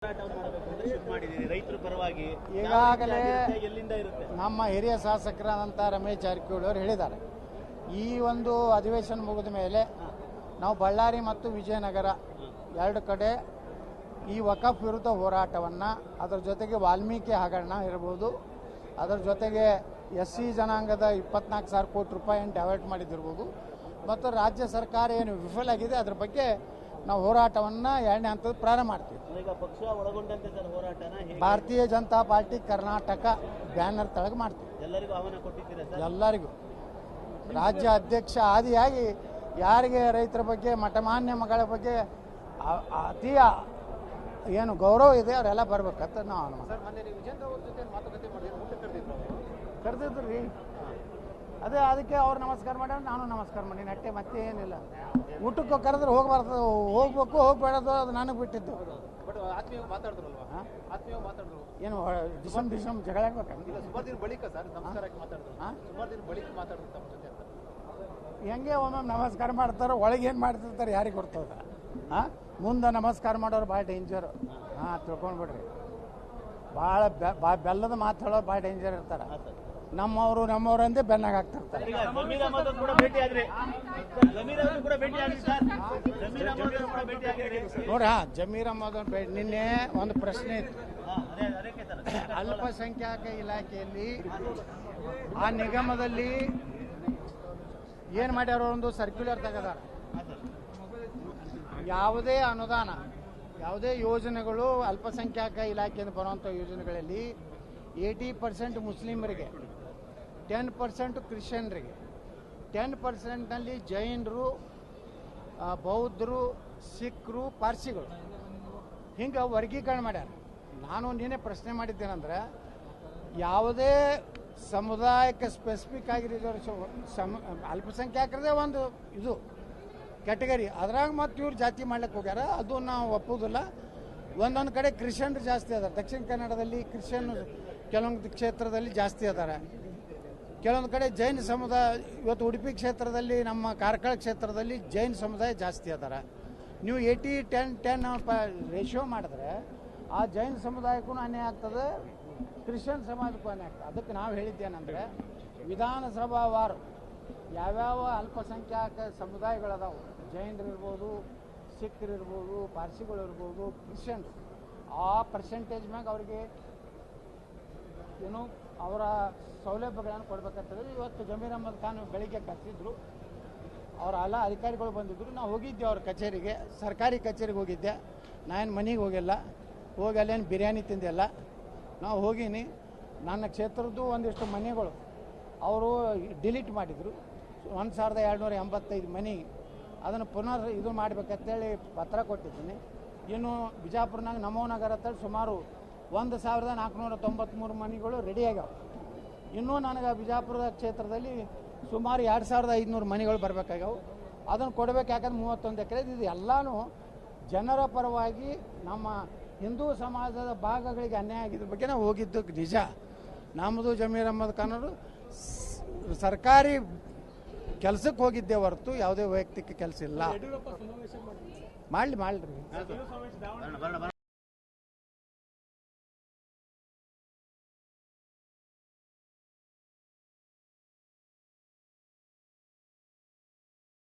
ರೈತರ ಪರವಾಗಿ ಈಗಾಗಲೇ ನಮ್ಮ ಹಿರಿಯ ಶಾಸಕರಾದಂಥ ರಮೇಶ್ ಜಾರಕಿಹೊಳಿ ಅವರು ಹೇಳಿದ್ದಾರೆ, ಈ ಒಂದು ಅಧಿವೇಶನ ಮುಗಿದ ಮೇಲೆ ನಾವು ಬಳ್ಳಾರಿ ಮತ್ತು ವಿಜಯನಗರ ಎರಡು ಕಡೆ ಈ ವಕಫ್ ವಿರುದ್ಧ ಹೋರಾಟವನ್ನು, ಅದರ ಜೊತೆಗೆ ವಾಲ್ಮೀಕಿ ಹಗರಣ ಇರ್ಬೋದು, ಅದರ ಜೊತೆಗೆ SC ಜನಾಂಗದ 24,000 ಕೋಟಿ ರೂಪಾಯಿಯನ್ನು ಡೈವರ್ಟ್ ಮಾಡಿದಿರ್ಬೋದು, ಮತ್ತು ರಾಜ್ಯ ಸರ್ಕಾರ ಏನು ವಿಫಲ ಆಗಿದೆ ಅದರ ಬಗ್ಗೆ ನಾವು ಹೋರಾಟವನ್ನು 2ನೇ ಹಂತದ ಪ್ರಾರಂಭ ಮಾಡ್ತೀವಿ. ಭಾರತೀಯ ಜನತಾ ಪಾರ್ಟಿ ಕರ್ನಾಟಕ ಬ್ಯಾನರ್ ತಳಗೆ ಮಾಡ್ತೀವಿ. ಎಲ್ಲರಿಗೂ ಆಹ್ವಾನ ಕೊಟ್ಟಿದ್ದೀರಾ ಸರ್? ಎಲ್ಲರಿಗೂ ರಾಜ್ಯ ಅಧ್ಯಕ್ಷ ಆದಿಯಾಗಿ ಯಾರಿಗೆ ರೈತರ ಬಗ್ಗೆ, ಮಠಮಾನ್ಯ ಮಗಳ ಬಗ್ಗೆ ಅತಿ ಏನು ಗೌರವ ಇದೆ ಅವರೆಲ್ಲ ಬರ್ಬೇಕಂತ ನಾವು ಕರೆದಿದ್ರು ರೀ. ಅದೇ ಅದಕ್ಕೆ ಅವ್ರು ನಮಸ್ಕಾರ ಮಾಡ್ಯಾರ, ನಾನು ನಮಸ್ಕಾರ ಮಾಡಿ ನಟ್ಟೆ, ಮತ್ತೆ ಏನಿಲ್ಲ. ಊಟಕ್ಕೆ ಕರೆದ್ರೆ ಹೋಗ್ಬಾರ್ದು, ಹೋಗ್ಬೇಕು ಹೋಗ್ಬೇಡದು ಅದು ನನಗೆ ಬಿಟ್ಟಿದ್ದು. ಏನು ಡಿಸಮ್ ಜಗಳ ಹೆಂಗೆ ಒಮ್ಮೆ ನಮಸ್ಕಾರ ಮಾಡ್ತಾರೋ, ಒಳಗೆ ಏನು ಮಾಡ್ತಿರ್ತಾರೆ ಯಾರಿಗೆ ಗೊತ್ತದ. ಮುಂದೆ ನಮಸ್ಕಾರ ಮಾಡೋರು ಭಾಳ ಡೇಂಜರು. ತಿಳ್ಕೊಂಡ್ಬಿಡ್ರಿ, ಭಾಳ ಬೆಲ್ಲದ ಮಾತು ಹೇಳೋರು ಭಾಳ ಡೇಂಜರ್ ಇರ್ತಾರೆ. ನಮ್ಮವರು ಅಂದೇ ಬೆನ್ನಾಗ ಆಗ್ತಿರ್ತಾರೆ. ನೋಡ್ರಿ, ಜಮೀರ್ ಅಹಮದ್ ನಿನ್ನೆ ಒಂದು ಪ್ರಶ್ನೆ ಇತ್ತು. ಅಲ್ಪಸಂಖ್ಯಾತ ಇಲಾಖೆಯಲ್ಲಿ ಆ ನಿಗಮದಲ್ಲಿ ಏನು ಮಾಡ್ಯಾರ, ಒಂದು ಸರ್ಕ್ಯುಲರ್ ತೆಗೆದಾರ. ಯಾವುದೇ ಅನುದಾನ, ಯಾವುದೇ ಯೋಜನೆಗಳು ಅಲ್ಪಸಂಖ್ಯಾತ ಇಲಾಖೆಯಿಂದ ಬರುವಂಥ ಯೋಜನೆಗಳಲ್ಲಿ 80% ಮುಸ್ಲಿಮರಿಗೆ, 10% ಕ್ರಿಶ್ಚಿಯನ್ರಿಗೆ, 10%ನಲ್ಲಿ ಜೈನರು, ಬೌದ್ಧರು, ಸಿಖ್ರು, ಪಾರ್ಸಿಗಳು, ಹಿಂಗೆ ವರ್ಗೀಕರಣ ಮಾಡ್ಯಾರ. ನಾನು ನಿನ್ನೆ ಪ್ರಶ್ನೆ ಮಾಡಿದ್ದೇನೆಂದ್ರೆ, ಯಾವುದೇ ಸಮುದಾಯಕ್ಕೆ ಸ್ಪೆಸಿಫಿಕ್ ಆಗಿರೋ ಅಲ್ಪಸಂಖ್ಯಾತರದೇ ಒಂದು ಇದು ಕ್ಯಾಟಗರಿ, ಅದ್ರಾಗ ಮತ್ತು ಇವ್ರು ಜಾತಿ ಮಾಡ್ಲಿಕ್ಕೆ ಹೋಗ್ಯಾರ. ಅದು ನಾವು ಒಪ್ಪೋದಿಲ್ಲ. ಒಂದೊಂದು ಕಡೆ ಕ್ರಿಶ್ಚಿಯನ್ರು ಜಾಸ್ತಿ ಅದಾರೆ. ದಕ್ಷಿಣ ಕನ್ನಡದಲ್ಲಿ ಕ್ರಿಶ್ಚಿಯನ್ ಕೆಲವೊಂದು ಕ್ಷೇತ್ರದಲ್ಲಿ ಜಾಸ್ತಿ ಅದಾರೆ. ಕೆಲವೊಂದು ಕಡೆ ಜೈನ ಸಮುದಾಯ, ಇವತ್ತು ಉಡುಪಿ ಕ್ಷೇತ್ರದಲ್ಲಿ, ನಮ್ಮ ಕಾರ್ಕಳ ಕ್ಷೇತ್ರದಲ್ಲಿ ಜೈನ ಸಮುದಾಯ ಜಾಸ್ತಿ ಅದಾರೆ. ನೀವು 80-10 ರೇಷಿಯೋ ಮಾಡಿದ್ರೆ ಆ ಜೈನ ಸಮುದಾಯಕ್ಕೂ ಅನ್ಯಾಯ ಆಗ್ತದೆ, ಕ್ರಿಶ್ಚಿಯನ್ ಸಮಾಜಕ್ಕೂ ಅನ್ಯಾಯ ಆಗ್ತದೆ. ಅದಕ್ಕೆ ನಾವು ಹೇಳಿದ್ದೇನೆಂದರೆ, ವಿಧಾನಸಭಾವಾರು ಯಾವ್ಯಾವ ಅಲ್ಪಸಂಖ್ಯಾತ ಸಮುದಾಯಗಳದಾವು, ಜೈನರು ಇರ್ಬೋದು, ಸಿಖ್ರು ಇರ್ಬೋದು, ಪಾರ್ಸಿಗಳು ಇರ್ಬೋದು, ಕ್ರಿಶ್ಚಿಯನ್ರು, ಆ ಪರ್ಸೆಂಟೇಜ್ ಮ್ಯಾಗ ಅವ್ರಿಗೆ ಏನು ಅವರ ಸೌಲಭ್ಯಗಳನ್ನು ಕೊಡ್ಬೇಕಾಗ್ತದೆ. ಇವತ್ತು ಜಮೀರ್ ಅಹಮದ್ ಖಾನ್ ಬೆಳಿಗ್ಗೆ ಕರೆಸಿದ್ರು, ಅವರ ಎಲ್ಲ ಅಧಿಕಾರಿಗಳು ಬಂದಿದ್ದರು. ನಾವು ಹೋಗಿದ್ದೆ ಅವ್ರ ಕಚೇರಿಗೆ, ಸರ್ಕಾರಿ ಕಚೇರಿಗೆ ಹೋಗಿದ್ದೆ. ನಾನು ಮನೆಗೆ ಹೋಗಿಲ್ಲ, ಹೋಗಿ ಅಲ್ಲೇನು ಬಿರಿಯಾನಿ ತಿಂದಿಲ್ಲ. ನಾವು ಹೋಗೀನಿ. ನನ್ನ ಕ್ಷೇತ್ರದ್ದು ಒಂದಿಷ್ಟು ಮನೆಗಳು ಅವರು ಡಿಲೀಟ್ ಮಾಡಿದರು. 1285 ಮನೆ, ಅದನ್ನು ಪುನರ್ ಇದು ಮಾಡಬೇಕಂತೇಳಿ ಪತ್ರ ಕೊಟ್ಟಿದ್ದೀನಿ. ಇನ್ನು ಬಿಜಾಪುರನಾಗ ನಮೋ ನಗರ ಅಂತೇಳಿ ಸುಮಾರು 1493 ಮನೆಗಳು ರೆಡಿ ಆಗ್ಯಾವ. ಇನ್ನೂ ನನಗೆ ಬಿಜಾಪುರದ ಕ್ಷೇತ್ರದಲ್ಲಿ ಸುಮಾರು 2500 ಮನೆಗಳು ಬರಬೇಕಾಗ್ಯಾವ. ಅದನ್ನು ಕೊಡಬೇಕು. ಯಾಕಂದ್ರೆ 31 ಎಕರೆ ಇದು ಎಲ್ಲನೂ ಜನರ ಪರವಾಗಿ, ನಮ್ಮ ಹಿಂದೂ ಸಮಾಜದ ಭಾಗಗಳಿಗೆ ಅನ್ಯಾಯ ಆಗಿದ್ರ ಬಗ್ಗೆ ನಾವು ಹೋಗಿದ್ದು ನಿಜ. ನಮ್ಮದು ಜಮೀರ್ ಅಹಮದ್ ಖಾನ್ ಅವರು ಸರ್ಕಾರಿ ಕೆಲಸಕ್ಕೆ ಹೋಗಿದ್ದೆ ಹೊರತು ಯಾವುದೇ ವೈಯಕ್ತಿಕ ಕೆಲಸ ಇಲ್ಲ. ಮಾಡಲಿ